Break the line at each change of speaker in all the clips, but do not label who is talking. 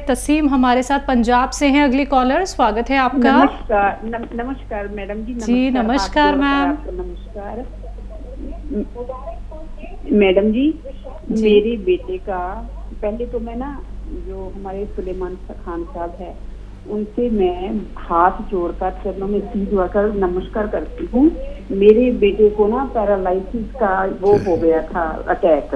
तसीम हमारे साथ पंजाब से हैं अगली कॉलर, स्वागत है आपका।
नमस्कार नमस्कार मैडम जी।
जी नमस्कार मैम।
नमस्कार मैडम जी। मेरे बेटे का पहले तो मैं ना जो हमारे सुलेमान खान साहब है उनसे मैं हाथ जोड़कर चरणों में सिर जोड़कर नमस्कार करती हूँ। मेरे बेटे को ना पैरालाइसिस का वो हो गया था, अटैक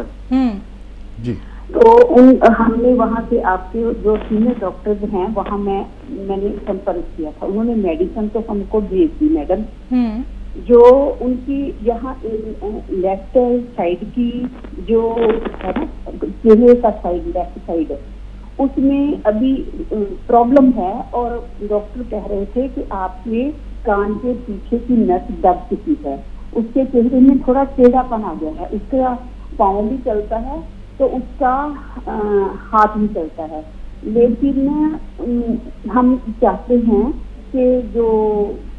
जी।
तो हमने वहाँ से आपके जो सीनियर डॉक्टर्स हैं वहाँ मैंने संपर्क किया था। उन्होंने मेडिसिन तो हमको भेज दी मैडम। जो उनकी यहाँ लेफ्ट साइड की जो है ना चेहरे का साइड, लेफ्ट साइड, उसमें अभी प्रॉब्लम है और डॉक्टर कह रहे थे कि आपके कान के पीछे की नस दब चुकी है। उसके चेहरे में थोड़ा टेढ़ापन आ गया है, उसका पाँव भी चलता है तो उसका हाथ भी चलता है। लेकिन हम चाहते हैं कि जो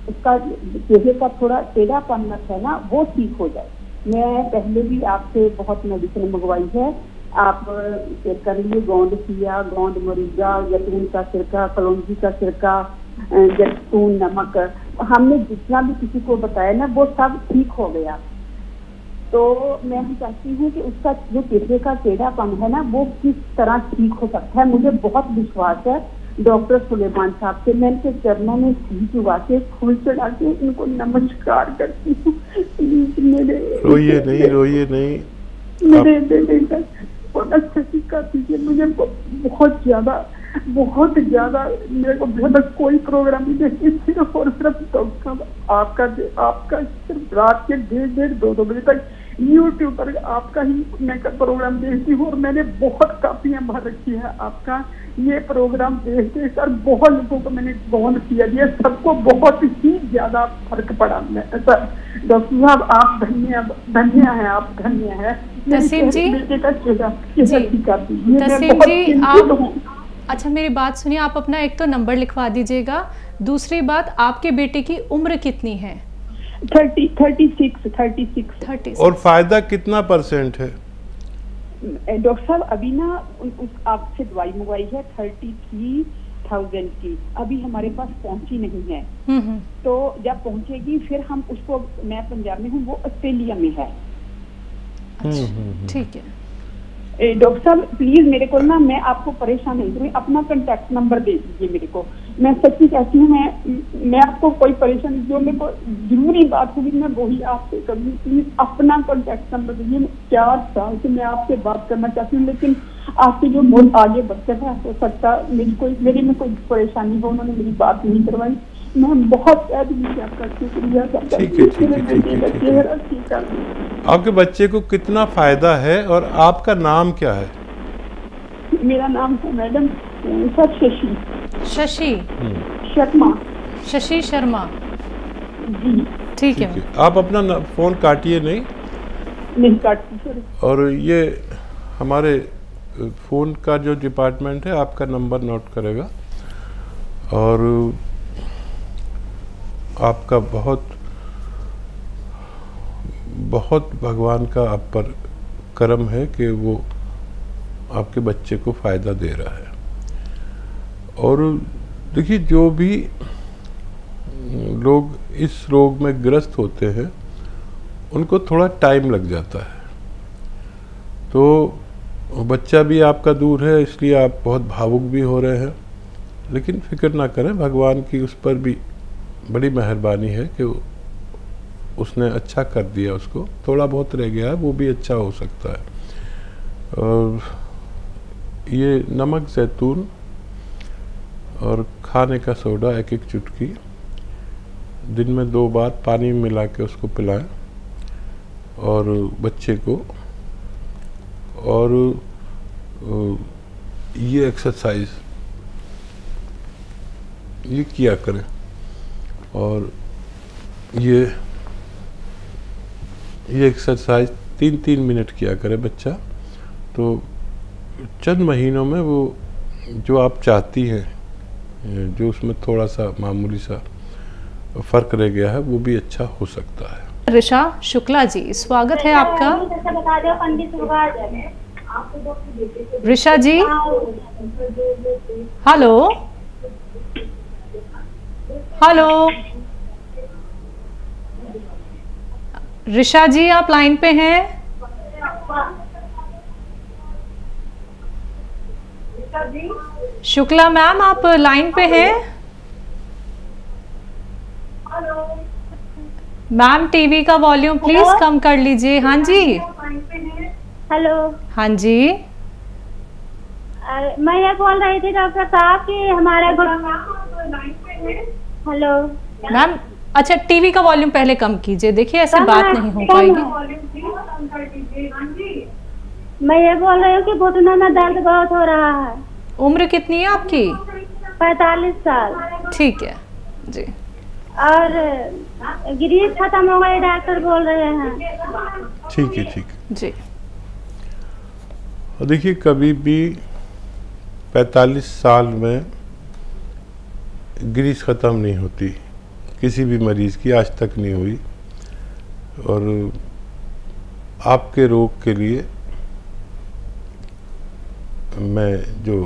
उसका चेहरे का थोड़ा टेढ़ापन है ना वो ठीक हो जाए। मैं पहले भी आपसे बहुत मेडिसिन मंगवाई है, आप कर लिए गोंद किया, गोंद मुरीगा, जैतून का सिरका, कलौंजी का सिरका, जैतून नमक, हमने जितना भी किसी को बताया ना वो सब ठीक हो गया। तो मैं चाहती हूँ कि उसका जो चेहरे का टेढ़ापन है ना वो किस तरह ठीक हो सकता है। मुझे बहुत विश्वास है डॉक्टर सुलेमान साहब से। मैं इनके चरणों में सिर झुका के फूल चढ़ा के इनको नमस्कार करती हूँ।
रोइए नहीं
मेरे बेटे का बहुत अच्छा सिक्का दीजिए। मुझे बहुत ज्यादा मेरे को बेहतर कोई प्रोग्राम नहीं देखिए, सिर्फ और सिर्फ डॉक्टर आपका सिर्फ रात के 1:30-2 बजे तक यूट्यूब पर आपका ही मैं प्रोग्राम देखती हूँ और मैंने बहुत कापियां भर रखी है आपका। ये प्रोग्राम देखते सर बहुत लोगों को मैंने गोंद किया दिया, सबको बहुत ही ज्यादा फर्क पड़ा। सर डॉक्टर साहब आप धन्य है, आप धन्य है।
तसीम जी,
बेटे का चेहरा
तसीम जी आप अच्छा मेरी बात सुनिए, आप अपना एक तो नंबर लिखवा दीजिएगा, दूसरी बात आपके बेटे की उम्र कितनी है?
36।
और फायदा कितना % है?
डॉक्टर साहब अभी ना आपसे दवाई मंगवाई है 33,000 की, अभी हमारे पास पहुंची नहीं है। तो जब पहुंचेगी फिर हम उसको, मैं पंजाब में हूँ, वो ऑस्ट्रेलिया में है।
ठीक है
डॉक्टर साहब प्लीज मेरे को ना, मैं आपको परेशान नहीं करूँ, अपना कॉन्टैक्ट नंबर दे दीजिए मेरे को। मैं सच्ची कहती हूँ, मैं आपको कोई परेशानी, जो मेरे को जरूरी बात होगी मैं वही आपसे करूँगी। प्लीज अपना कॉन्टैक्ट नंबर दीजिए। 4 साल से मैं आपसे बात करना चाहती हूँ, लेकिन आपके जो बहुत आगे बढ़ते हैं हो सकता मेरी में कोई परेशानी हो, उन्होंने मेरी बात नहीं करवाई। मैं बहुत आपका शुक्रिया।
आपके बच्चे को कितना फायदा है और आपका नाम क्या है?
मेरा नाम है मैडम सर शशि
शर्मा
जी।
ठीक है।
आप अपना फोन काटिए नहीं
काटती सर।
और ये हमारे फोन का जो डिपार्टमेंट है आपका नंबर नोट करेगा और आपका बहुत भगवान का आप पर करम है कि वो आपके बच्चे को फ़ायदा दे रहा है। और देखिए जो भी लोग इस रोग में ग्रस्त होते हैं उनको थोड़ा टाइम लग जाता है, तो बच्चा भी आपका दूर है इसलिए आप बहुत भावुक भी हो रहे हैं, लेकिन फिक्र ना करें, भगवान की उस पर भी बड़ी मेहरबानी है कि उसने अच्छा कर दिया, उसको थोड़ा बहुत रह गया है वो भी अच्छा हो सकता है। और ये नमक, जैतून और खाने का सोडा 1 चुटकी दिन में 2 बार पानी में मिला के उसको पिलाएं और बच्चे को, और ये एक्सरसाइज ये किया करें और ये एक्सरसाइज 3-3 मिनट किया करे बच्चा, तो चंद महीनों में वो जो आप चाहती हैं, जो उसमें थोड़ा सा मामूली सा फ़र्क रह गया है वो भी अच्छा हो सकता है।
ऋषा शुक्ला जी स्वागत है आपका। ऋषा जी, हेलो हेलो, ऋषा जी आप लाइन पे हैं? शुक्ला मैम आप लाइन पे हैं? मैम टीवी का वॉल्यूम प्लीज कम कर लीजिए। हाँ जी,
हेलो।
हाँ जी,
मैं ये बोल रही थी डॉक्टर साहब कि हमारे हेलो
मैम अच्छा टीवी का वॉल्यूम पहले कम कीजिए, देखिए ऐसे बात नहीं हो पाएगी।
मैं ये बोल रही हूँ कि घुटनों में दर्द बहुत हो रहा है।
उम्र कितनी है आपकी?
45 साल।
ठीक है जी।
और ग्रीस खत्म हो गई डॉक्टर बोल रहे हैं।
ठीक है, ठीक है
जी।
और देखिए कभी भी 45 साल में ग्रीस ख़त्म नहीं होती, किसी भी मरीज़ की आज तक नहीं हुई। और आपके रोग के लिए मैं जो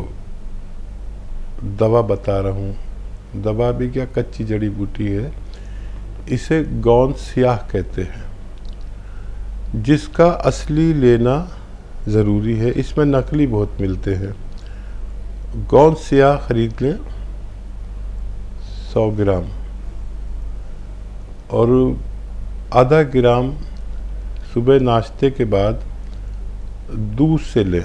दवा बता रहा हूँ, दवा भी क्या कच्ची जड़ी बूटी है, इसे गौंद स्याह कहते हैं, जिसका असली लेना ज़रूरी है। इसमें नकली बहुत मिलते हैं। गौंद स्याह खरीद लें 100 ग्राम और आधा ग्राम सुबह नाश्ते के बाद दूध से लें।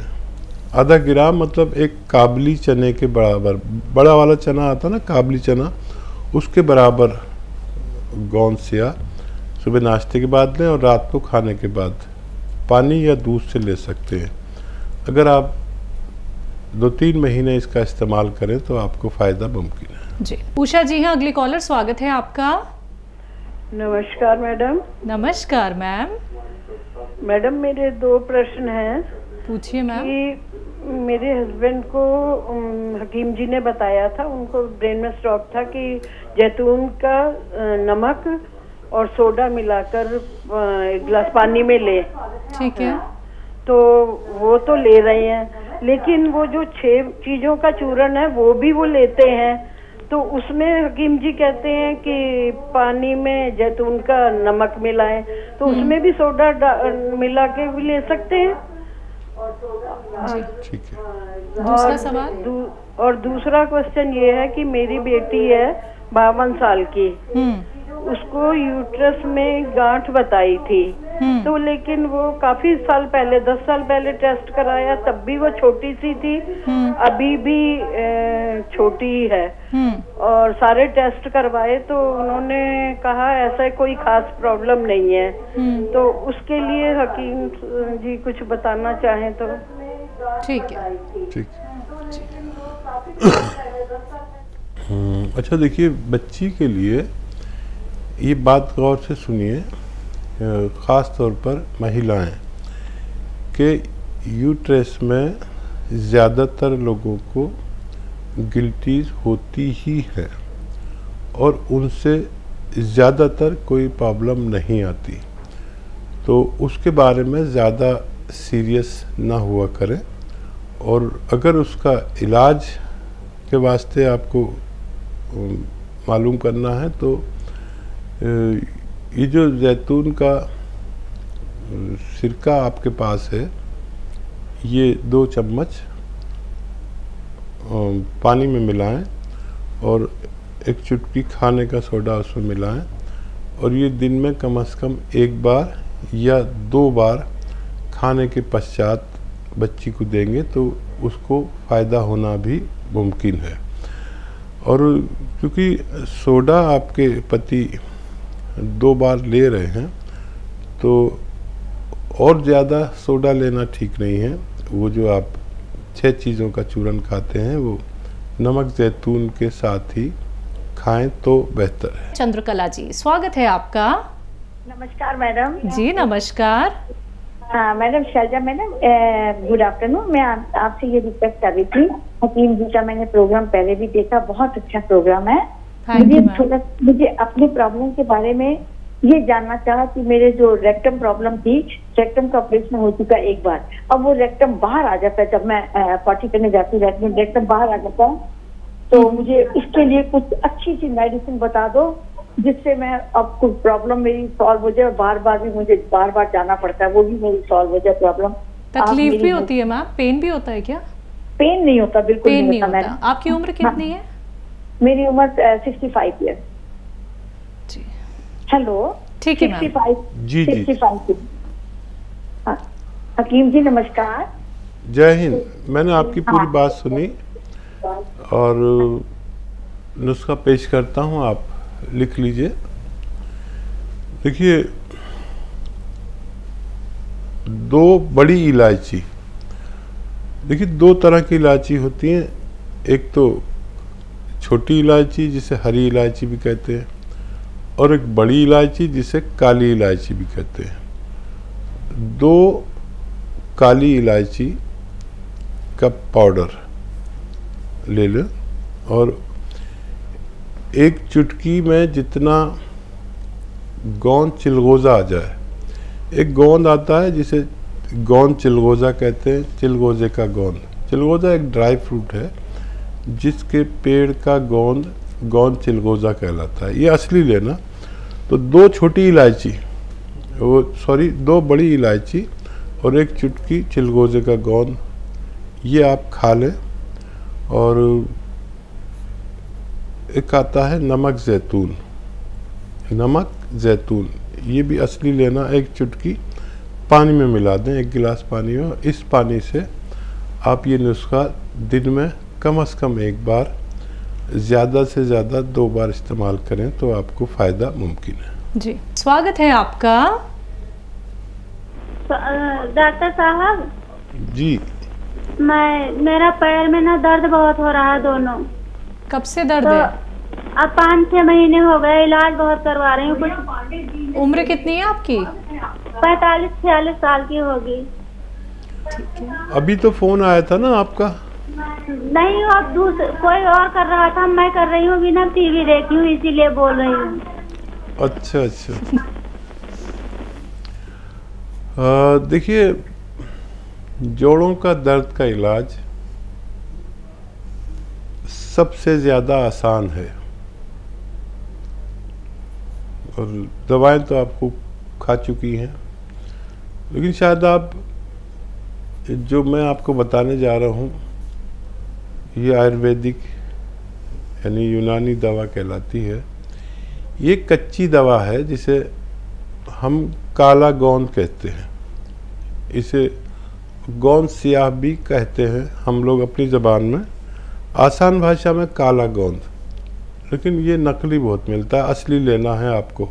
आधा ग्राम मतलब एक काबली चने के बराबर, बड़ा वाला चना आता ना काबली चना, उसके बराबर गौंद स्याह सुबह नाश्ते के बाद लें और रात को खाने के बाद पानी या दूध से ले सकते हैं। अगर आप 2-3 महीने इसका इस्तेमाल करें तो आपको फ़ायदा मुमकिन है।
जी उषा जी हैं अगली कॉलर, स्वागत है आपका।
नमस्कार मैडम।
नमस्कार मैम।
मैडम मेरे 2 प्रश्न हैं।
पूछिए मैम।
कि मेरे हस्बैंड को हकीम जी ने बताया था, उनको ब्रेन में स्ट्रोक था, कि जैतून का नमक और सोडा मिलाकर एक गिलास पानी में ले।
ठीक है।
तो वो तो ले रहे हैं, लेकिन वो जो 6 चीजों का चूर्ण है वो भी वो लेते हैं। तो उसमें हकीम जी कहते हैं कि पानी में जैतून का नमक मिलाएं, तो उसमें भी सोडा मिला के भी ले सकते हैं।
ठीक है।
दूसरा सवाल।
और दूसरा क्वेश्चन ये है कि मेरी बेटी है 52 साल की, उसको यूट्रस में गांठ बताई थी, तो लेकिन वो काफी साल पहले 10 साल पहले टेस्ट कराया, तब भी वो छोटी सी थी, अभी भी छोटी है। और सारे टेस्ट करवाए तो उन्होंने कहा ऐसा कोई खास प्रॉब्लम नहीं है। तो उसके लिए हकीम जी कुछ बताना चाहें तो।
ठीक है।
ठीक। अच्छा देखिए, बच्ची के लिए ये बात गौर से सुनिए, ख़ास तौर पर महिलाएं के यूट्रस में ज़्यादातर लोगों को गिल्टीज होती ही है और उनसे ज़्यादातर कोई प्रॉब्लम नहीं आती। तो उसके बारे में ज़्यादा सीरियस ना हुआ करें। और अगर उसका इलाज के वास्ते आपको मालूम करना है तो ये जो जैतून का सिरका आपके पास है, ये 2 चम्मच पानी में मिलाएं और एक चुटकी खाने का सोडा उसमें मिलाएं और ये दिन में कम से कम 1 बार या 2 बार खाने के पश्चात बच्ची को देंगे तो उसको फ़ायदा होना भी मुमकिन है। और क्योंकि सोडा आपके पति 2 बार ले रहे हैं तो और ज़्यादा सोडा लेना ठीक नहीं है। वो जो आप 6 चीज़ों का चूर्ण खाते हैं वो नमक जैतून के साथ ही खाएं तो बेहतर है।
चंद्रकला जी स्वागत है आपका।
नमस्कार मैडम।
जी नमस्कार।
हाँ madam, Shailaja madam, good afternoon. मैं आपसे ये रिक्वेस्ट कर रही थी, हकीम जी का मैंने प्रोग्राम पहले भी देखा, बहुत अच्छा प्रोग्राम है। मुझे अपने प्रॉब्लम के बारे में ये जानना चाहा कि मेरे जो रेक्टम प्रॉब्लम थी, रेक्टम का ऑपरेशन हो चुका एक बार, अब वो रेक्टम बाहर आ जाता है, जब मैं पॉटी करने जाती रहती हूँ रेक्टम बाहर आ जाता है, तो मुझे इसके लिए कुछ अच्छी सी मेडिसिन बता दो जिससे मैं अब कुछ प्रॉब्लम मेरी सॉल्व हो जाए। बार बार भी मुझे बार बार जाना पड़ता है, वो भी मेरी सॉल्व हो जाए प्रॉब्लम।
तकलीफ भी होती है मैम? पेन भी होता है क्या?
पेन नहीं होता, बिल्कुल
पेन नहीं होता। आपकी उम्र कितनी है?
मेरी उम्र 65 ईयर।
जी
हेलो,
ठीक है मैम।
65
जी जी
65। हकीम जी नमस्कार।
जय हिंद। मैंने आपकी पूरी बात सुनी और नुस्खा पेश करता हूँ, आप लिख लीजिए। देखिए, 2 बड़ी इलायची, देखिए 2 तरह की इलायची होती हैं। एक तो छोटी इलायची जिसे हरी इलायची भी कहते हैं, और एक बड़ी इलायची जिसे काली इलायची भी कहते हैं। 2 काली इलायची का पाउडर ले लें और एक चुटकी में जितना गोंद चिलगोज़ा आ जाए, एक गोंद आता है जिसे गोंद चिलगोज़ा कहते हैं, चिलगोज़े का गोंद। चिलगोज़ा एक ड्राई फ्रूट है जिसके पेड़ का गोंद चिलगोज़ा कहलाता है, ये असली लेना। तो 2 छोटी इलायची, वो सॉरी 2 बड़ी इलायची और एक चुटकी चिलगोज़े का गोंद, ये आप खा लें। और एक आता है नमक ज़ैतून, नमक ज़ैतून, ये भी असली लेना। एक चुटकी पानी में मिला दें, 1 गिलास पानी में। इस पानी से आप ये नुस्खा दिन में कम से कम 1 बार, ज़्यादा से ज़्यादा 2 बार इस्तेमाल करें तो आपको फ़ायदा मुमकिन है।
जी, स्वागत है आपका।
डॉक्टर साहब
जी,
मेरा पैर में ना दर्द बहुत हो रहा है दोनों।
कब से दर्द है?
अब 5-6 महीने हो गए, इलाज बहुत करवा रही हूँ। कुछ
उम्र कितनी है आपकी?
45-46 साल की होगी।
ठीक है।
अभी तो फ़ोन आया था ना आपका?
नहीं, अब कोई और कर रहा था, मैं कर रही हूँ, बिना टीवी देखी हूँ इसीलिए बोल रही हूँ।
अच्छा अच्छा। देखिए, जोड़ों का दर्द का इलाज सबसे ज़्यादा आसान है और दवाएं तो आपको खा चुकी हैं, लेकिन शायद आप जो मैं आपको बताने जा रहा हूँ ये आयुर्वेदिक यानी यूनानी दवा कहलाती है। ये कच्ची दवा है जिसे हम काला गोंद कहते हैं, इसे गोंद सियाह भी कहते हैं हम लोग अपनी ज़बान में, आसान भाषा में काला गोंद। लेकिन ये नकली बहुत मिलता है, असली लेना है आपको।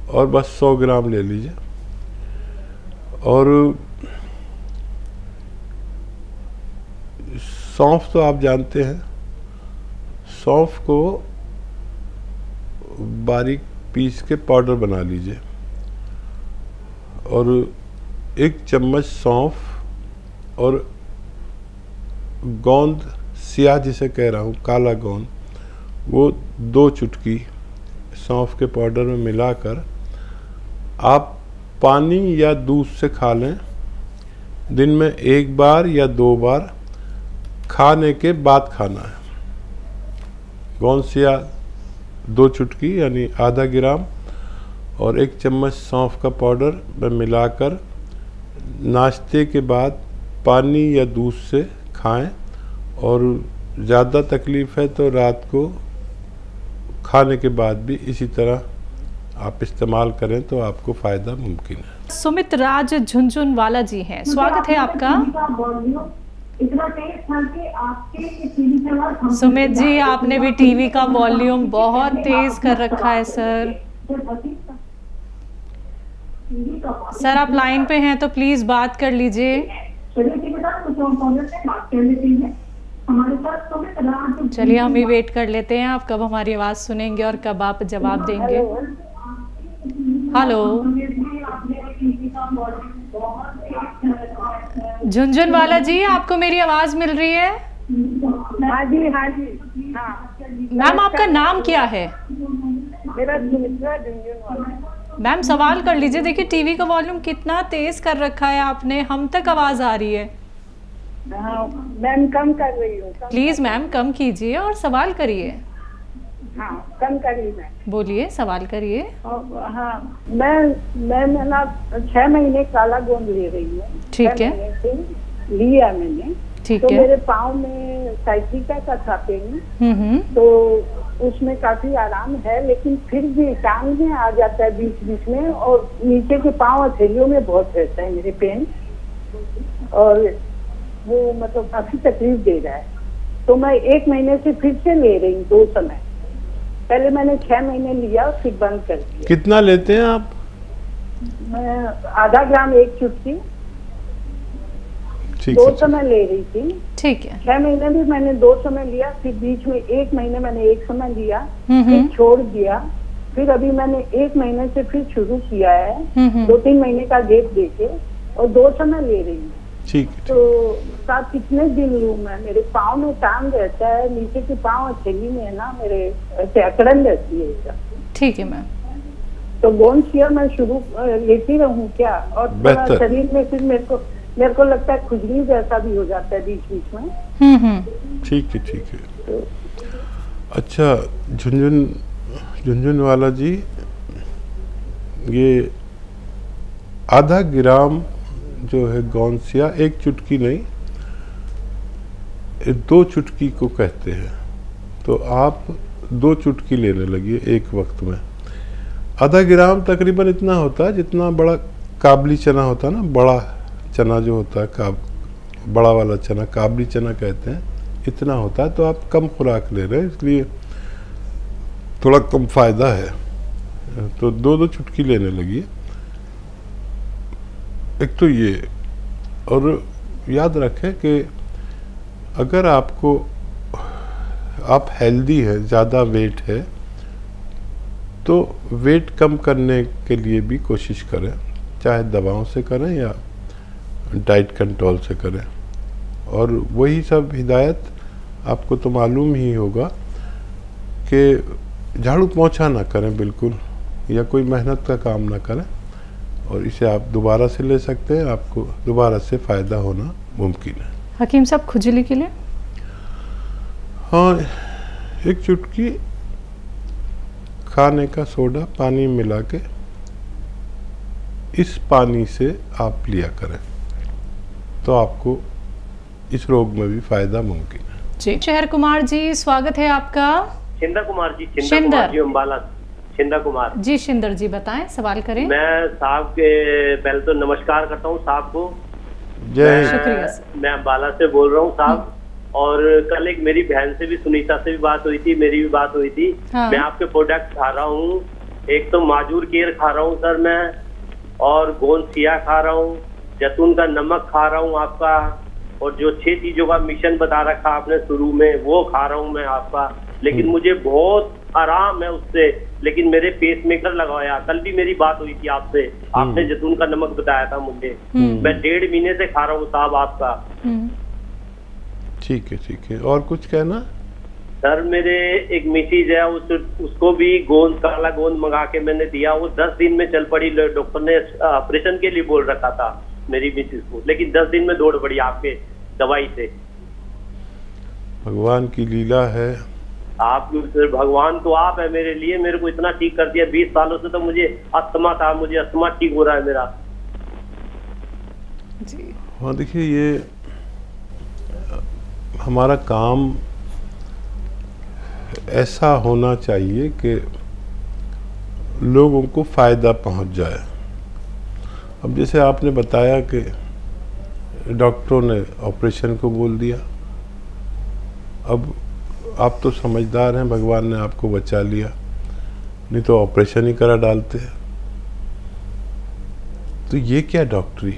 और बस 100 ग्राम ले लीजिए। और सौंफ तो आप जानते हैं, सौंफ को बारीक पीस के पाउडर बना लीजिए और 1 चम्मच सौंफ और गोंद सियाह जिसे कह रहा हूँ काला गोंद, वो 2 चुटकी सौंफ के पाउडर में मिलाकर आप पानी या दूध से खा लें। दिन में 1 बार या 2 बार खाने के बाद खाना है। गोंद सियाह 2 चुटकी यानी आधा ग्राम और 1 चम्मच सौंफ का पाउडर में मिलाकर नाश्ते के बाद पानी या दूध से खाएं। और ज़्यादा तकलीफ़ है तो रात को खाने के बाद भी इसी तरह आप इस्तेमाल करें तो आपको फ़ायदा मुमकिन है।
सुमित राज झुंझुनवाला जी हैं, स्वागत है आपका। सुमित जी, आपने भी टीवी का वॉल्यूम बहुत तेज कर रखा है सर। सर आप लाइन पे हैं तो प्लीज बात कर लीजिए। चलिए हम भी वेट कर लेते हैं, आप कब हमारी आवाज सुनेंगे और कब आप जवाब देंगे। हेलो झुंझुनवाला जी, आपको मेरी आवाज मिल रही है?
हाँ जी हाँ जी।
मैम आपका नाम क्या है?
मेरा सुमित्रा झुंझुनवाला।
मैम सवाल कर लीजिए। देखिए टीवी का वॉल्यूम कितना तेज कर रखा है आपने, हम तक आवाज आ रही है।
हाँ मैम कम कर रही हूँ।
प्लीज मैम कम कीजिए और सवाल करिए।
हाँ कम करिए मैम।
बोलिए, सवाल करिए।
हाँ मैं ना 6 महीने काला गोंद ले रही हूँ।
ठीक है,
लिया मैंने।
ठीक
तो
है।
मेरे पाँव में साइटिका का था पेन, तो उसमें काफी आराम है, लेकिन फिर भी टांग में आ जाता है बीच बीच में, और नीचे के पाँव हथेलियों में बहुत रहता है मेरे पेन, और वो मतलब काफी तकलीफ दे रहा है। तो मैं 1 महीने से फिर से ले रही हूँ 2 समय। पहले मैंने 6 महीने लिया, फिर बंद कर दिया।
कितना लेते हैं आप?
मैं आधा ग्राम 1 चुटकी 2 समय ले रही थी।
ठीक है।
6 महीने भी मैंने 2 समय लिया, फिर बीच में 1 महीने मैंने 1 समय लिया, फिर छोड़ दिया, फिर अभी मैंने 1 महीने से फिर शुरू किया है, 2-3 महीने का गैप देके, और 2 समय ले रही हूँ।
ठीक।
तो साथ कितने दिन लूँ मैं? मेरे पाँव में टांग रहता है, नीचे के पाँव हथेली में है ना मेरे, ऐसे अकड़न रहती है।
ठीक है मैम।
तो गोंदसिया मैं शुरू लेती रहूँ क्या? और थोड़ा शरीर में फिर मेरे को लगता है खुजली जैसा भी हो जाता है बीच बीच में।
ठीक है, ठीक है। अच्छा झुंझुनवाला जी, ये आधा ग्राम जो है गोंदसिया, 1 चुटकी नहीं 2 चुटकी को कहते हैं, तो आप 2 चुटकी लेने लगिए एक वक्त में। आधा ग्राम तकरीबन इतना होता है जितना बड़ा काबली चना होता है ना, बड़ा चना जो होता है बड़ा वाला चना काबली चना कहते हैं, इतना होता है। तो आप कम खुराक ले रहे हैं, इसलिए थोड़ा कम फायदा है। तो 2-2 चुटकी लेने लगी। एक तो ये, और याद रखें कि अगर आप हेल्दी है, ज़्यादा वेट है, तो वेट कम करने के लिए भी कोशिश करें, चाहे दवाओं से करें या डाइट कंट्रोल से करें। और वही सब हिदायत आपको तो मालूम ही होगा कि झाड़ू पोंछा ना करें बिल्कुल, या कोई मेहनत का काम ना करें, और इसे आप दोबारा से ले सकते हैं, आपको दोबारा से फ़ायदा होना मुमकिन है।
हकीम साहब खुजली के लिए?
हाँ, 1 चुटकी खाने का सोडा पानी मिला के, इस पानी से आप लिया करें, तो आपको इस रोग में भी फायदा मुमकिन है।
जी। शहर कुमार जी, स्वागत है आपका।
शिंदर कुमार जी, शिंदर जी अम्बाला। शिंदर कुमार
जी। शिंदर जी बताएं, सवाल करें।
मैं साहब के पहले तो नमस्कार करता हूँ साहब को।
जय।
शुक्रिया।
मैं अम्बाला से बोल रहा हूँ साहब। और कल एक मेरी बहन से भी, सुनीता से भी बात हुई थी, मेरी भी बात हुई थी।
हाँ।
मैं आपके प्रोडक्ट खा रहा हूँ। एक तो माजूर केयर खा रहा हूँ सर मैं, और गोंदसिया खा रहा हूँ, जैतून का नमक खा रहा हूँ आपका, और जो 6 चीजों का मिशन बता रखा आपने शुरू में, वो खा रहा हूँ मैं आपका। लेकिन मुझे बहुत आराम है उससे, लेकिन मेरे पेस मेकर लगवाया। कल भी मेरी बात हुई थी आपसे, आपने जैतून का नमक बताया था मुझे। मैं 1.5 महीने से खा रहा हूँ साहब आपका।
ठीक है, ठीक है। और कुछ कहना?
सर मेरे एक मिसेज है, उसको भी काला गोंद मंगा के मैंने दिया, वो 10 दिन में चल पड़ी। डॉक्टर ने ऑपरेशन के लिए बोल रखा था मेरी मिसेज को, लेकिन 10 दिन में दौड़ पड़ी आपके दवाई से।
भगवान की लीला है।
आप भगवान तो आप है मेरे लिए, मेरे को इतना ठीक कर दिया। 20 सालों से तो मुझे अस्थमा था, मुझे अस्थमा ठीक हो रहा है मेरा
जी।
हाँ देखिए, ये हमारा काम ऐसा होना चाहिए कि लोगों को फ़ायदा पहुंच जाए। अब जैसे आपने बताया कि डॉक्टरों ने ऑपरेशन को बोल दिया, अब आप तो समझदार हैं, भगवान ने आपको बचा लिया, नहीं तो ऑपरेशन ही करा डालते हैं। तो ये क्या डॉक्टरी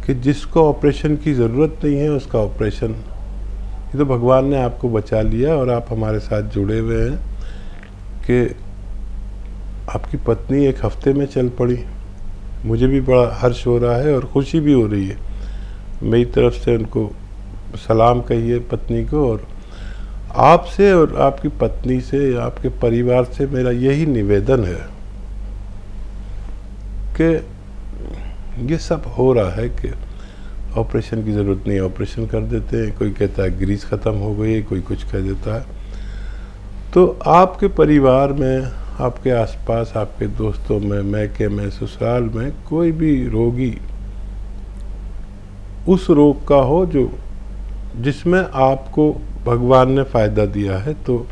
कि जिसको ऑपरेशन की ज़रूरत नहीं है उसका ऑपरेशन। ये तो भगवान ने आपको बचा लिया, और आप हमारे साथ जुड़े हुए हैं कि आपकी पत्नी 1 हफ्ते में चल पड़ी। मुझे भी बड़ा हर्ष हो रहा है और खुशी भी हो रही है। मेरी तरफ से उनको सलाम कहिए पत्नी को, और आपसे और आपकी पत्नी से, आपके परिवार से मेरा यही निवेदन है कि ये सब हो रहा है कि ऑपरेशन की ज़रूरत नहीं, ऑपरेशन कर देते हैं, कोई कहता है ग्रीस ख़त्म हो गई, कोई कुछ कह देता है। तो आपके परिवार में, आपके आसपास, आपके दोस्तों में, मैके में, ससुराल में कोई भी रोगी उस रोग का हो जो जिसमें आपको भगवान ने फ़ायदा दिया है, तो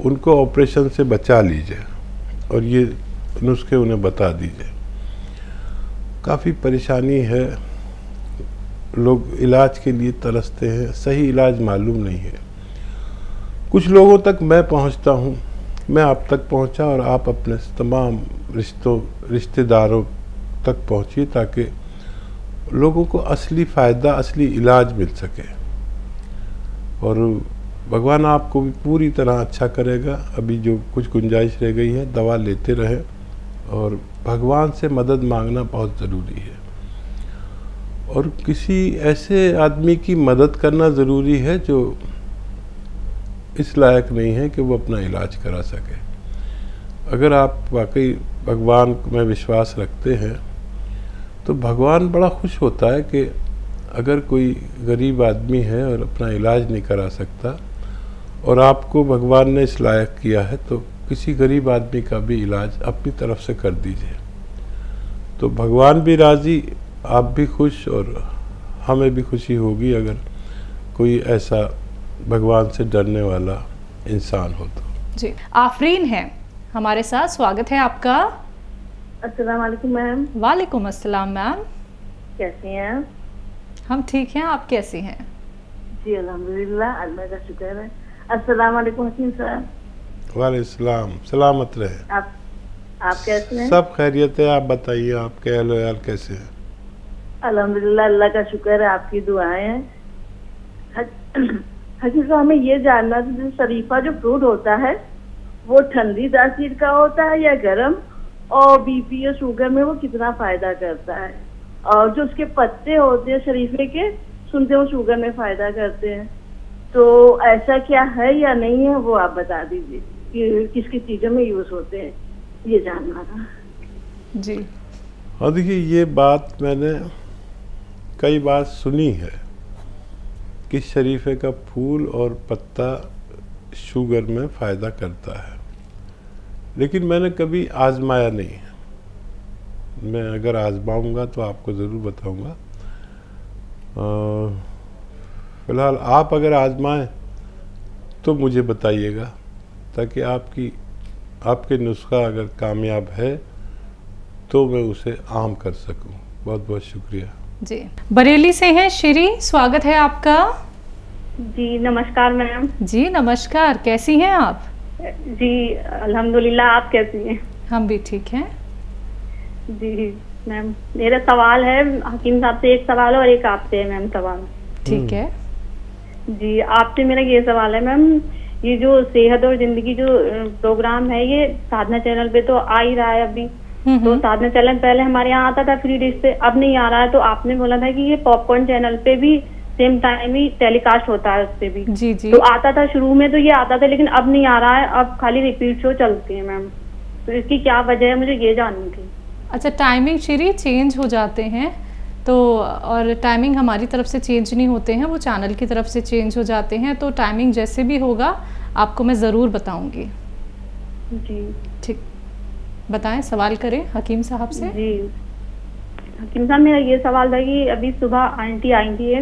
उनको ऑपरेशन से बचा लीजिए और ये नुस्खे उन्हें बता दीजिए। काफ़ी परेशानी है, लोग इलाज के लिए तरसते हैं, सही इलाज मालूम नहीं है। कुछ लोगों तक मैं पहुंचता हूं, मैं आप तक पहुंचा और आप अपने तमाम रिश्तेदारों तक पहुंचिए ताकि लोगों को असली फ़ायदा, असली इलाज मिल सके और भगवान आपको भी पूरी तरह अच्छा करेगा। अभी जो कुछ गुंजाइश रह गई है, दवा लेते रहें और भगवान से मदद मांगना बहुत ज़रूरी है और किसी ऐसे आदमी की मदद करना ज़रूरी है जो इस लायक नहीं है कि वो अपना इलाज करा सके। अगर आप वाकई भगवान में विश्वास रखते हैं तो भगवान बड़ा खुश होता है कि अगर कोई गरीब आदमी है और अपना इलाज नहीं करा सकता और आपको भगवान ने इस लायक किया है, तो किसी गरीब आदमी का भी इलाज अपनी तरफ से कर दीजिए। तो भगवान भी राज़ी, आप भी खुश और हमें भी खुशी होगी अगर कोई ऐसा भगवान से डरने वाला इंसान हो तो।
जी, आफरीन है हमारे साथ, स्वागत है आपका।
अस्सलाम वालेकुम मैम।
वालेकुम अस्सलाम मैम,
कैसी हैं?
हम ठीक हैं, आप कैसी हैं?
जी अल्हम्दुलिल्लाह, अल्लाह का शुक्र है। अस्सलाम वालेकुम हकीम साहब।
वालेकुम, सलामत रहे।
आप कैसे हैं?
सब खैरियत है, आप बताइए आपके अहल वयाल कैसे हैं?
अल्हम्दुलिल्लाह, अल्लाह का शुक्र है, आपकी दुआएं हैं। हकीम साहब, हमें ये जानना था, जो शरीफा जो फ्रूट होता है वो ठंडी तासीर का होता है या गर्म, और बीपी या शुगर में वो कितना फायदा करता है? और जो उसके पत्ते होते हैं शरीफे के, सुनते हो शुगर में फायदा करते हैं, तो ऐसा क्या है या नहीं है, वो आप बता दीजिए कि किस किस चीजों में यूज होते हैं, ये जानना था
जी।
हाँ देखिए, ये बात मैंने कई बार सुनी है कि शरीफे का फूल और पत्ता शुगर में फ़ायदा करता है, लेकिन मैंने कभी आजमाया नहीं है। मैं अगर आजमाऊंगा तो आपको ज़रूर बताऊंगा। फ़िलहाल आप अगर आजमाएं तो मुझे बताइएगा, ताकि आपके नुस्खा अगर कामयाब है तो मैं उसे आम कर सकूं। बहुत बहुत शुक्रिया
जी। बरेली से हैं श्री, स्वागत है आपका।
जी नमस्कार मैम।
जी नमस्कार, कैसी हैं आप?
जी अल्हम्दुलिल्लाह, आप कैसी हैं?
हम भी ठीक हैं।
जी मैम, मेरा सवाल है, हकीम साहब से एक सवाल है और एक आपसे है मैम सवाल।
ठीक है
जी, आपसे मेरा ये सवाल है मैम, ये जो सेहत और जिंदगी जो प्रोग्राम है, ये साधना चैनल पे तो आ ही रहा है अभी। तो साधना चैनल पहले हमारे यहाँ आता था फ्री डिश पे, अब नहीं आ रहा है। तो आपने बोला था कि ये पॉपकॉर्न चैनल पे भी सेम टाइम ही टेलीकास्ट होता है, उस पे भी।
जी जी।
तो आता था शुरू में, तो ये आता था, लेकिन अब नहीं आ रहा है, अब खाली रिपीट शो चलती है मैम। तो इसकी क्या वजह है, मुझे ये जाननी थी।
अच्छा, टाइमिंग श्री चेंज हो जाते हैं तो, और टाइमिंग हमारी तरफ से चेंज नहीं होते हैं, वो चैनल की तरफ से चेंज हो जाते हैं। तो टाइमिंग जैसे भी होगा आपको मैं ज़रूर बताऊंगी।
जी
ठीक, बताएं, सवाल करें हकीम साहब से।
जी हकीम साहब, मेरा ये सवाल था कि अभी सुबह आंटी आई थी,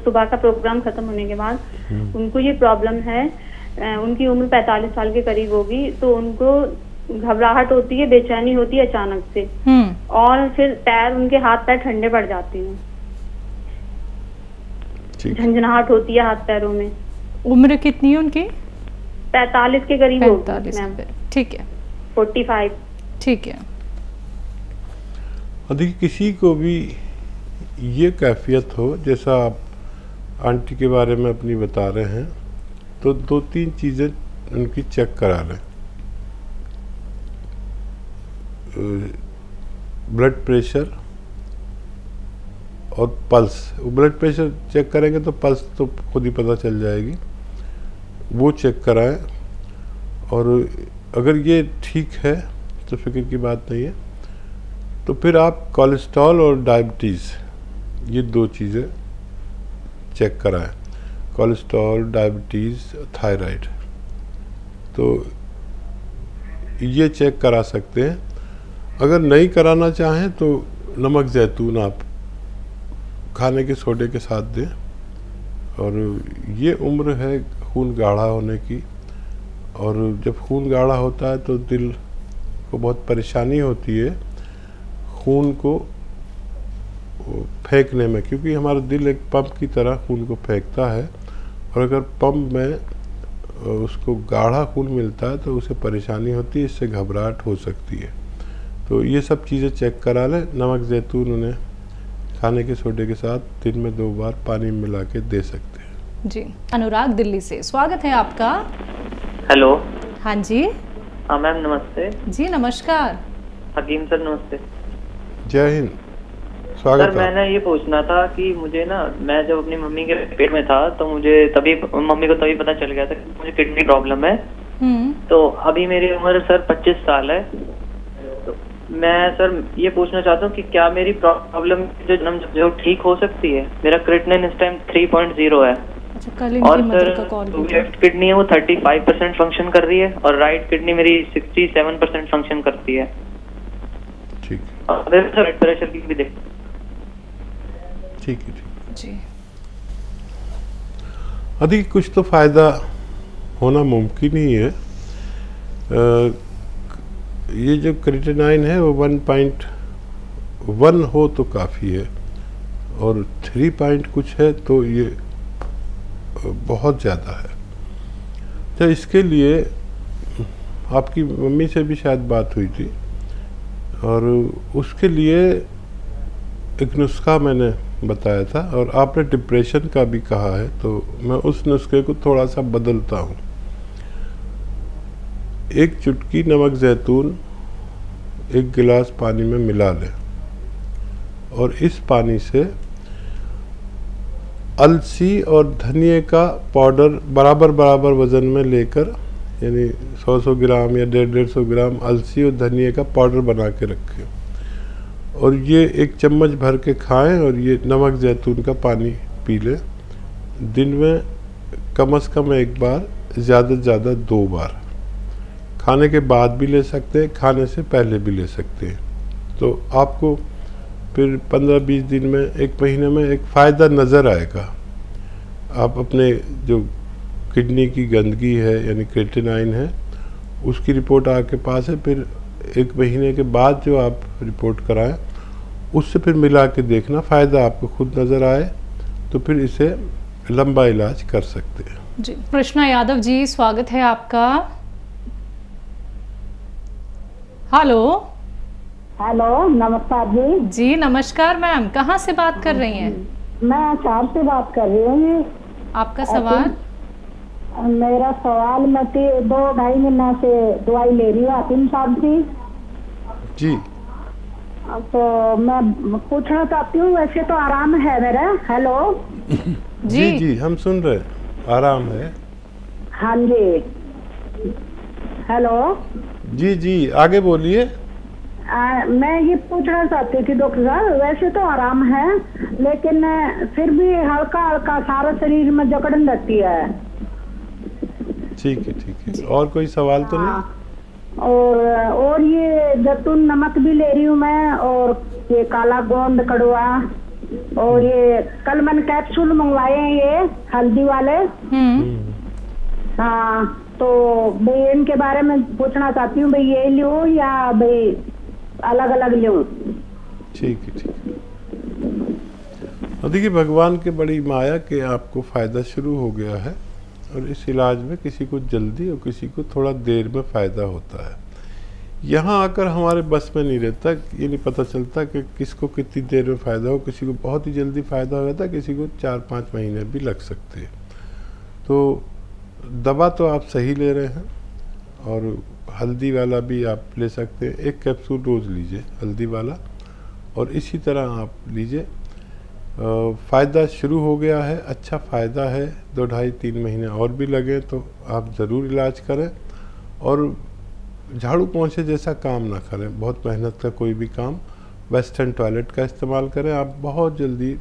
सुबह का प्रोग्राम खत्म होने के बाद उनको ये प्रॉब्लम है, उनकी उम्र 45 साल के करीब होगी। तो उनको घबराहट होती है, बेचैनी होती है अचानक से, और फिर पैर, उनके हाथ पैर ठंडे पड़ जाते हैं, झंझनाहट होती है हाथ पैरों में।
उम्र कितनी है उनकी?
45 के करीब होगी।
45, ठीक है।
45,
ठीक है।
देखिए, किसी को भी ये कैफियत हो, जैसा आप आंटी के बारे में अपनी बता रहे हैं, तो 2-3 चीज़ें उनकी चेक करा लें। ब्लड प्रेशर और पल्स। ब्लड प्रेशर चेक करेंगे तो पल्स तो खुद ही पता चल जाएगी। वो चेक कराएं। और अगर ये ठीक है तो फिक्र की बात नहीं है। तो फिर आप कोलेस्ट्रॉल और डायबिटीज़, ये 2 चीज़ें चेक कराएं, कोलेस्ट्रॉल, डायबिटीज़, थायराइड। तो ये चेक करा सकते हैं। अगर नहीं कराना चाहें तो नमक ज़ैतून आप खाने के सोडे के साथ दें। और ये उम्र है खून गाढ़ा होने की, और जब खून गाढ़ा होता है तो दिल को बहुत परेशानी होती है खून को फेंकने में, क्योंकि हमारा दिल एक पंप की तरह खून को फेंकता है। और अगर पंप में उसको गाढ़ा खून मिलता है तो उसे परेशानी होती है, इससे घबराहट हो सकती है। तो ये सब चीज़ें चेक करा लें। नमक ज़ैतून उन्हें खाने के सोडे के साथ दिन में 2 बार पानी में मिला के दे सकते हैं।
जी। अनुराग दिल्ली से, स्वागत है आपका।
हेलो।
हाँ जी।
हाँ मैम नमस्ते।
जी नमस्कार।
हकीम सर नमस्ते।
जय हिंद, स्वागत
सर मैंने ये पूछना था कि मुझे ना, मैं जब अपनी मम्मी के पेट में था तो मुझे मम्मी को तभी पता चल गया था कि मुझे किडनी प्रॉब्लम है। तो अभी मेरी उम्र सर 25 साल है। तो मैं सर ये पूछना चाहता हूँ कि क्या मेरी प्रॉब्लम जो ठीक हो सकती है? मेरा क्रिएटिनिन इस टाइम 3.0 है। और सर लेफ्ट किडनी है वो 35% फंक्शन कर रही है और राइट किडनी मेरी 67% फंक्शन करती है।
ठीक।
और सर ब्लड प्रेशर की भी देख।
ठीक है, ठीक
जी।
अधिक कुछ तो फायदा होना मुमकिन ही है। ये जो क्रिएटिनाइन है वो 1.1 हो तो काफ़ी है, और 3 पॉइंट कुछ है तो ये बहुत ज़्यादा है। तो इसके लिए आपकी मम्मी से भी शायद बात हुई थी, और उसके लिए एक नुस्खा मैंने बताया था, और आपने डिप्रेशन का भी कहा है, तो मैं उस नुस्खे को थोड़ा सा बदलता हूँ। 1 चुटकी नमक ज़ैतून 1 गिलास पानी में मिला लें, और इस पानी से अलसी और धनिए का पाउडर बराबर बराबर वज़न में लेकर, यानी 100 ग्राम या 150 ग्राम अलसी और धनिए का पाउडर बना के रखें, और ये 1 चम्मच भर के खाएं, और ये नमक ज़ैतून का पानी पी लें। दिन में कम से कम 1 बार, ज़्यादा से ज़्यादा 2 बार। खाने के बाद भी ले सकते हैं, खाने से पहले भी ले सकते हैं। तो आपको फिर 15-20 दिन में, 1 महीने में एक फ़ायदा नज़र आएगा। आप अपने जो किडनी की गंदगी है यानी क्रिएटिनाइन है, उसकी रिपोर्ट आपके पास है, फिर 1 महीने के बाद जो आप रिपोर्ट कराएं उससे फिर मिला के देखना, फ़ायदा आपको खुद नज़र आए तो फिर इसे लंबा इलाज कर सकते हैं।
जी। कृष्णा यादव जी, स्वागत है आपका। हेलो।
हेलो, नमस्कार जी।
जी नमस्कार मैम, कहाँ से बात कर रही हैं?
मैं चार से बात कर रही हूँ। आपका
सवाल?
मेरा सवाल, मैं 2-2.5 महीना से दवाई ले रही हूँ हकीम साहब की
जी।
तो मैं पूछना चाहती हूँ, वैसे तो आराम है मेरा। हेलो
जी जी, हम सुन रहे, आराम है।
हाँ जी, हेलो
जी जी, आगे बोलिए।
मैं ये पूछना चाहती थी डॉक्टर साहब, वैसे तो आराम है लेकिन फिर भी हल्का हल्का सारा शरीर में जकड़न लगती है।
ठीक है, ठीक है। और कोई सवाल तो नहीं?
और ये जैतून नमक भी ले रही हूँ मैं, और ये काला गोंद कड़वा, और ये कल मैंने कैप्सूल मंगवाए हैं ये हल्दी वाले। हाँ, तो भाई इनके बारे में पूछना चाहती हूँ, भाई ये लूँ या भाई अलग अलग लूँ?
ठीक है, ठीक है। और देखिए, भगवान की बड़ी माया के आपको फ़ायदा शुरू हो गया है, और इस इलाज में किसी को जल्दी और किसी को थोड़ा देर में फ़ायदा होता है। यहाँ आकर हमारे बस में नहीं रहता, ये नहीं पता चलता कि किसको कितनी देर में फ़ायदा हो। किसी को बहुत ही जल्दी फ़ायदा हो जाता है, किसी को 4-5 महीने भी लग सकते हैं। तो दवा तो आप सही ले रहे हैं, और हल्दी वाला भी आप ले सकते हैं। 1 कैप्सूल रोज़ लीजिए हल्दी वाला, और इसी तरह आप लीजिए फ़ायदा शुरू हो गया है, अच्छा फ़ायदा है। 2 ढाई 3 महीने और भी लगे तो आप ज़रूर इलाज करें और झाड़ू पोंछे जैसा काम ना करें, बहुत मेहनत का कोई भी काम। वेस्टर्न टॉयलेट का इस्तेमाल करें, आप बहुत जल्दी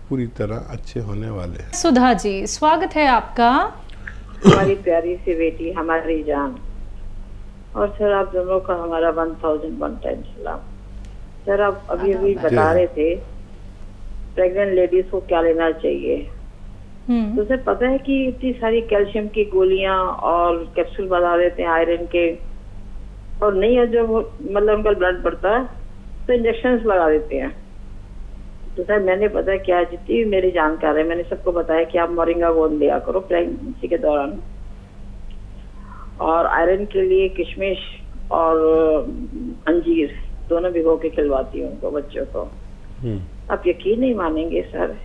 पूरी तरह अच्छे होने वाले हैं।
सुधा जी, स्वागत है आपका।
हमारी प्यारी सी बेटी, हमारी जान, और सर आप दोनों का हमारा 1001 टाइम सलाम। सर आप अभी बता रहे थे प्रेग्नेंट लेडीज को क्या लेना चाहिए। तो सर पता है कि इतनी सारी कैल्शियम की गोलियां और कैप्सूल बता देते हैं आयरन के, और नहीं है जो मतलब उनका ब्लड बढ़ता है तो इंजेक्शन लगा देते हैं। तो सर मैंने पता है क्या, जितनी मेरी जानकार है मैंने सबको बताया कि आप मोरिंगा गोंद लिया करो प्रेगनेंसी के दौरान, और आयरन के लिए किशमिश और अंजीर दोनों भिगो के खिलवाती हूँ उनको, बच्चों को। आप यकीन नहीं मानेंगे सर,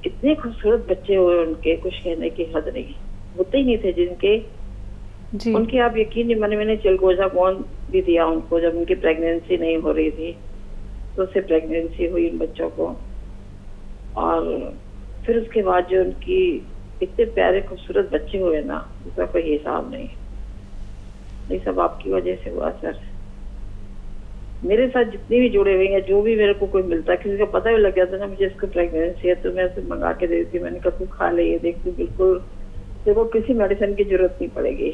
इतने खूबसूरत बच्चे हुए उनके, कुछ कहने की हद नहीं। होते ही नहीं थे जिनके जी। उनके आप यकीन नहीं माने, मैंने चिलगोजा गोंद भी दिया उनको जब उनकी प्रेगनेंसी नहीं हो रही थी, तो उससे प्रेगनेंसी हुई उन बच्चों को। और फिर उसके बाद जो उनकी इतने प्यारे खूबसूरत बच्चे हुए ना, उसका कोई हिसाब नहीं। ये सब आपकी वजह से हुआ सर। मेरे साथ जितने भी जुड़े हुए हैं, जो भी मेरे को कोई मिलता है, किसी को पता भी लग गया था ना मुझे इसको प्रेगनेंसी है, तो मैं उसे मंगा के दे देती। मैंने कहा तू खा ले, ये देख तू बिल्कुल देखो किसी मेडिसिन की जरूरत नहीं पड़ेगी।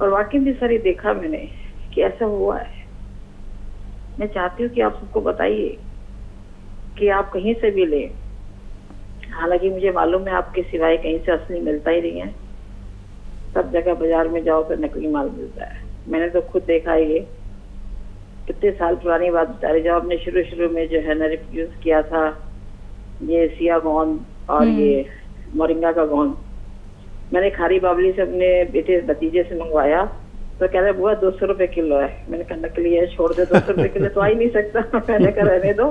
और वाकई भी सर ये देखा मैंने कि ऐसा हुआ है। मैं चाहती हूँ कि आप सबको बताइए कि आप कहीं से भी ले। हालांकि मुझे मालूम है आपके सिवाय कहीं से असली मिलता ही नहीं है, सब जगह बाजार में जाओ तो नकली माल मिलता है। मैंने तो खुद देखा है, ये कितने साल पुरानी बात बता रही। जब आपने शुरू में जो है ना रिफ्यूज किया था ये सिया गोंद और ये मोरिंगा का गोंद, मैंने खारी बाबली से अपने बेटे भतीजे से मंगवाया, तो कह रहे बुआ 200 रुपए किलो है। मैंने कहा नकली है, छोड़ दे, 200 रुपए किलो तो आ ही नहीं सकता। मैंने कहा रहने दो,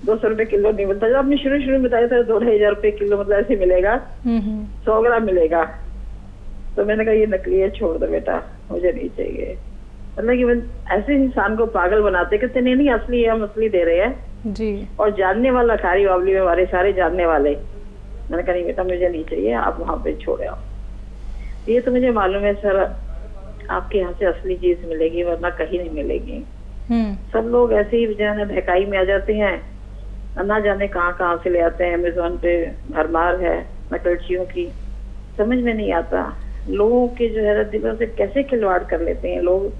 200 रुपए किलो नहीं मिलता। जब आपने शुरू में बताया था 2-2,500 रुपए किलो मतलब ऐसे मिलेगा, 100 ग्राम मिलेगा, तो मैंने कहा ये नकली है, छोड़ दो बेटा, मुझे नहीं चाहिए। मतलब कि ऐसे इंसान को पागल बनाते कहते नहीं असली है, हम असली दे रहे हैं जी। और जानने वाला खारी बाबली में हमारे सारे जानने वाले, मैंने कहा नहीं बेटा मुझे नहीं चाहिए, आप वहाँ पे छोड़े आओ। ये तो मुझे मालूम है सर आपके यहाँ से असली चीज मिलेगी, वरना कहीं नहीं मिलेगी। सब लोग ऐसे ही जो बहकाई में आ जाते हैं, ना जाने कहाँ से ले आते हैं। अमेज़न पे भरमार है नकलचियों की, समझ में नहीं आता। लोगों के जो है दिलों से कैसे खिलवाड़ कर लेते हैं लोग,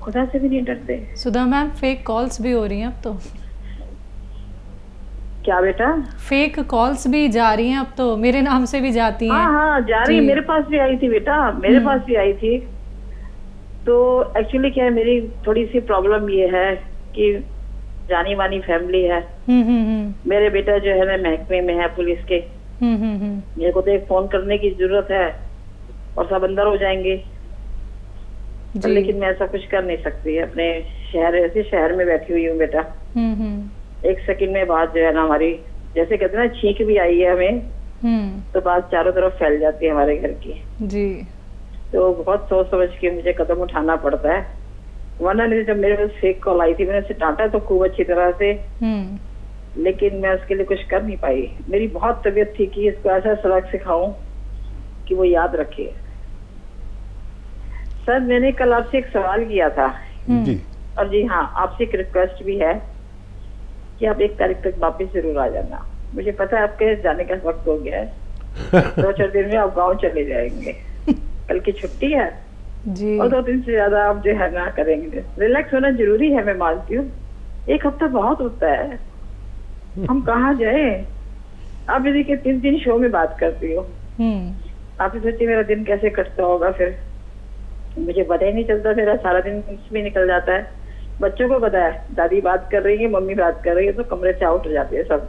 खुदा से भी नहीं डरते।
सुधा मैम फेक कॉल्स भी हो रही हैं अब तो।
क्या बेटा?
फेक कॉल्स भी जा रही हैं अब तो, मेरे नाम से भी जाती हैं।
हाँ जा रही है, मेरे पास भी आई थी बेटा, मेरे पास भी आई थी। तो एक्चुअली क्या है, मेरी थोड़ी सी प्रॉब्लम ये है कि जानी मानी फैमिली है। मेरे बेटा जो है ना महकमे में है पुलिस के, मेरे को तो एक फोन करने की जरूरत है और सब अंदर हो जाएंगे, लेकिन मैं ऐसा कुछ कर नहीं सकती। अपने ऐसे शहर में बैठी हुई हूँ बेटा, एक सेकंड में बात जो है ना हमारी, जैसे कहते हैं ना छींक भी आई है हमें, तो बात चारों तरफ फैल जाती है हमारे घर की जी। तो बहुत सोच समझ के मुझे कदम उठाना पड़ता है, वरना नहीं। जब मेरे पास फेक कॉल आई थी मैंने उसे डांटा तो खूब अच्छी तरह से, लेकिन मैं उसके लिए कुछ कर नहीं पाई। मेरी बहुत तबीयत थी कि इसको ऐसा सबक सिखाऊं कि वो याद रखे। सर मैंने कल आपसे एक सवाल किया था जी। और जी हाँ, आपसे एक रिक्वेस्ट भी है कि आप 1 तारीख तक वापस जरूर आ जाना। मुझे पता है आपके जाने का वक्त हो गया है, 2-4 दिन में आप गांव चले जाएंगे, कल की छुट्टी है जी। और 2 दिन से ज्यादा आप जो है ना करेंगे। रिलैक्स होना जरूरी है, मैं मानती हूँ, 1 हफ्ता बहुत होता है, हम कहाँ जाए। आप यदि के 3 दिन शो में बात करती हो, आप सोचिए मेरा दिन कैसे कटता होगा। फिर मुझे पता ही नहीं चलता, मेरा सारा दिन इसमें निकल जाता है। बच्चों को पता है दादी बात कर रही है, मम्मी बात कर रही है, तो कमरे से आउट हो जाते हैं सब,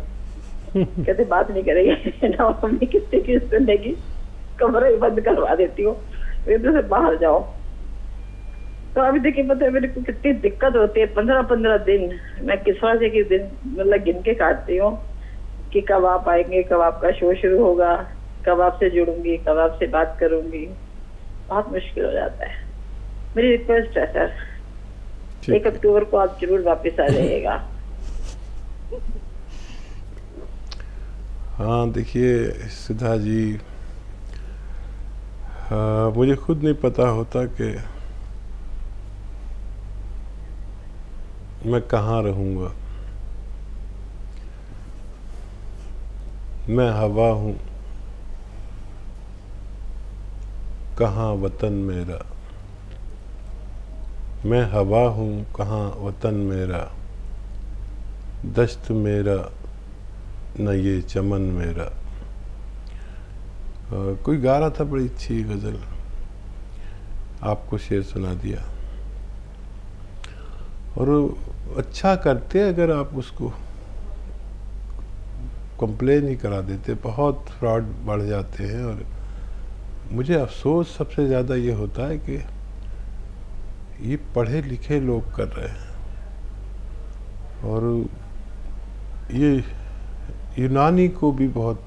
कहते बात नहीं करेंगे ना मम्मी किससे की सुनेगी, कमरे बंद करवा देती हूँ, इधर से बाहर जाओ। तो अभी देखिए पता है मेरे को कितनी दिक्कत होती है। 15-15 दिन मैं किस वजह के दिन मतलब गिन के काटती हूँ कि कब आप आएंगे, कब आपका शो शुरू होगा, कब आपसे जुड़ूंगी, कब आपसे बात करूंगी। बहुत मुश्किल हो जाता है। मेरी रिक्वेस्ट है सर, 1 अक्टूबर को आप जरूर वापस आ जाइएगा।
हाँ देखिए सुधा जी, मुझे खुद नहीं पता होता कि मैं कहाँ रहूँगा। मैं हवा हूँ, कहाँ वतन मेरा। मैं हवा हूँ, कहाँ वतन मेरा। दश्त मेरा न ये चमन मेरा। कोई गा रहा था बड़ी अच्छी गज़ल, आपको शेर सुना दिया। और अच्छा करते अगर आप उसको कंप्लेन ही करा देते, बहुत फ्रॉड बढ़ जाते हैं। और मुझे अफसोस सबसे ज़्यादा ये होता है कि ये पढ़े लिखे लोग कर रहे हैं। और ये यूनानी को भी बहुत,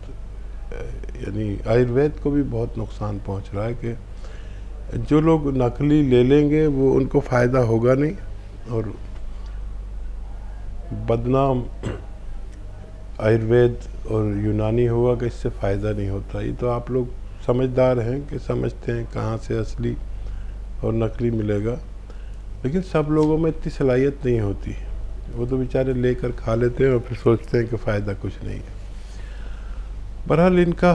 यानी आयुर्वेद को भी बहुत नुकसान पहुंच रहा है कि जो लोग नकली ले लेंगे वो उनको फ़ायदा होगा नहीं, और बदनाम आयुर्वेद और यूनानी होगा कि इससे फ़ायदा नहीं होता। ये तो आप लोग समझदार हैं कि समझते हैं कहाँ से असली और नकली मिलेगा, लेकिन सब लोगों में इतनी सलाहियत नहीं होती। वो तो बेचारे लेकर खा लेते हैं और फिर सोचते हैं कि फ़ायदा कुछ नहीं है। बहरहाल इनका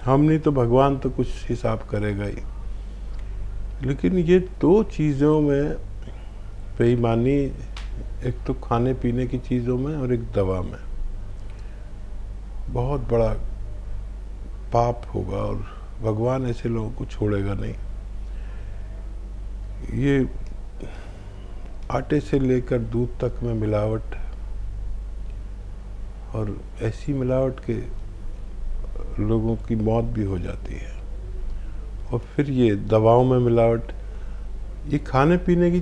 हम नहीं तो भगवान तो कुछ हिसाब करेगा ही। लेकिन ये दो चीज़ों में बेईमानी, एक तो खाने पीने की चीज़ों में और एक दवा में, बहुत बड़ा पाप होगा और भगवान ऐसे लोगों को छोड़ेगा नहीं। ये आटे से लेकर दूध तक में मिलावट, और ऐसी मिलावट के लोगों की मौत भी हो जाती है। और फिर ये दवाओं में मिलावट, ये खाने पीने की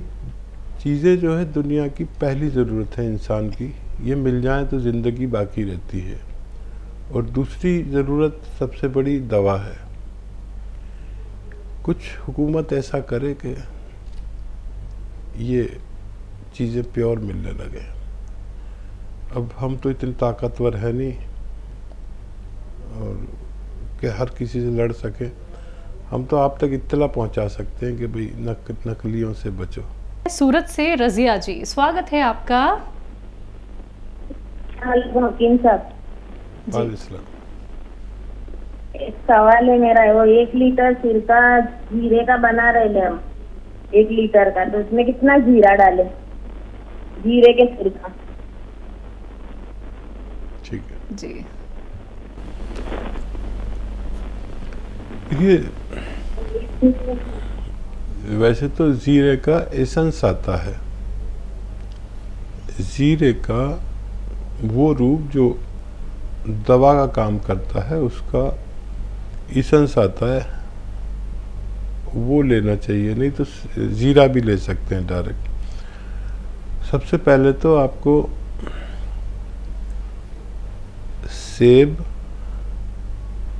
चीज़ें जो है दुनिया की पहली ज़रूरत है इंसान की, ये मिल जाए तो ज़िंदगी बाकी रहती है। और दूसरी ज़रूरत सबसे बड़ी दवा है। कुछ हुकूमत ऐसा करे कि ये चीज़ें प्योर मिलने लगे। अब हम तो इतने ताकतवर है नहीं और कि हर किसी से लड़ सके। हम तो आप तक इत्तला पहुंचा सकते हैं कि भाई नकलियों से बचो।
सूरत से रजिया जी, स्वागत है आपका।
हेलो हकीम साहब,
एक
सवाल है मेरा। वो 1 लीटर सिरका जीरे का बना रहे हम, 1 लीटर का, तो उसमें कितना जीरा डाले? जीरे के सिरका।
ठीक है
जी।
ये वैसे तो जीरे का एसेंस आता है। जीरे का वो रूप जो दवा का काम करता है, उसका एसेंस आता है, वो लेना चाहिए। नहीं तो जीरा भी ले सकते हैं डायरेक्ट। सबसे पहले तो आपको सेब,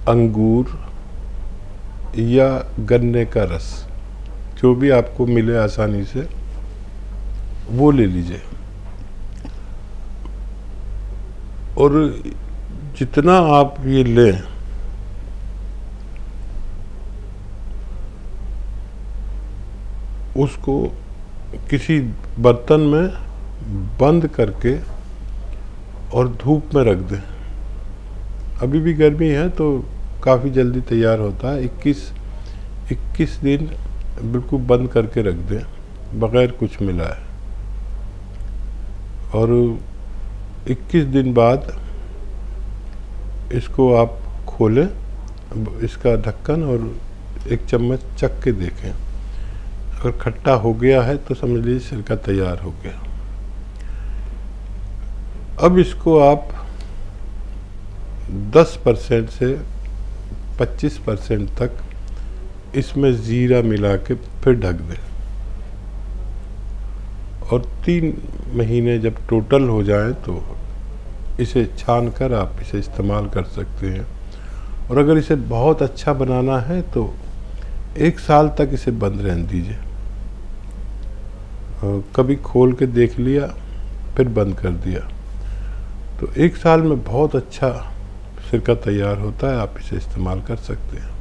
अंगूर या गन्ने का रस, जो भी आपको मिले आसानी से, वो ले लीजिए। और जितना आप ये लें, उसको किसी बर्तन में बंद करके और धूप में रख दें। अभी भी गर्मी है तो काफ़ी जल्दी तैयार होता है। 21 दिन बिल्कुल बंद करके रख दें बग़ैर कुछ मिलाए, और 21 दिन बाद इसको आप खोलें, इसका ढक्कन, और 1 चम्मच चख के देखें। अगर खट्टा हो गया है तो समझ लीजिए सिरका तैयार हो गया। अब इसको आप 10% से 25% तक इसमें ज़ीरा मिला के फिर ढक दें, और 3 महीने जब टोटल हो जाए तो इसे छान कर आप इसे इस्तेमाल कर सकते हैं। और अगर इसे बहुत अच्छा बनाना है तो 1 साल तक इसे बंद रहने दीजिए। कभी खोल के देख लिया फिर बंद कर दिया, तो 1 साल में बहुत अच्छा सिरका तैयार होता है, आप इसे इस्तेमाल कर सकते हैं।